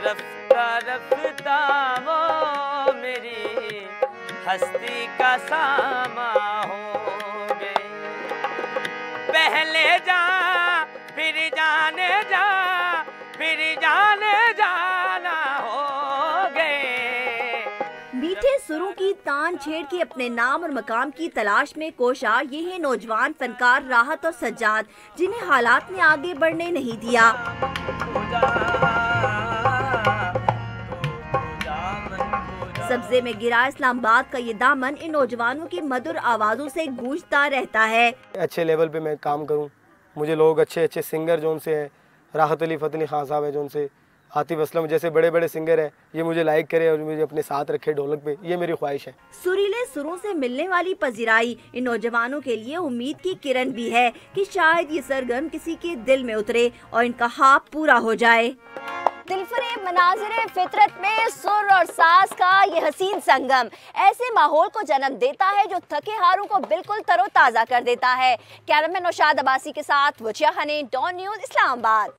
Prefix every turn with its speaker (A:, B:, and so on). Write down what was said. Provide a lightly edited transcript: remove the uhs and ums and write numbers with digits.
A: रफ्ता रफ्ता वो मेरी हस्ती का सामा हो गए। पहले जा फिर जाने जा, फिर जाने जाना हो गए।
B: मीठे सुरों की तान छेड़ के अपने नाम और मकाम की तलाश में कोशा ये है नौजवान फनकार राहत और सज्जाद, जिन्हें हालात ने आगे बढ़ने नहीं दिया। सब्जे में गिरा इस्लामाबाद का ये दामन इन नौजवानों की मधुर आवाज़ों से गूंजता रहता है।
C: अच्छे लेवल पे मैं काम करूं, मुझे लोग अच्छे अच्छे सिंगर जो उनसे हैं, राहत अली फ़तेह अली खान साहब है जो उनसे, आतिफ असलम जैसे बड़े बड़े सिंगर हैं, ये मुझे लाइक करे और मुझे अपने साथ रखे ढोलक पे, ये मेरी ख्वाहिश है।
B: सुरीले सुरों से मिलने वाली पजीराई इन नौजवानों के लिए उम्मीद की किरण भी है कि शायद ये सरगम किसी के दिल में उतरे और इनका ख्वाब पूरा हो जाए। दिलफरेब मनाज़िर फितरत में सुर और साज का ये हसीन संगम ऐसे माहौल को जन्म देता है जो थके हारों को बिल्कुल तरोताज़ा कर देता है। कैमरामैन नौशाद अब्बासी के साथ वजिया हनीन, डॉन न्यूज़, इस्लामाबाद।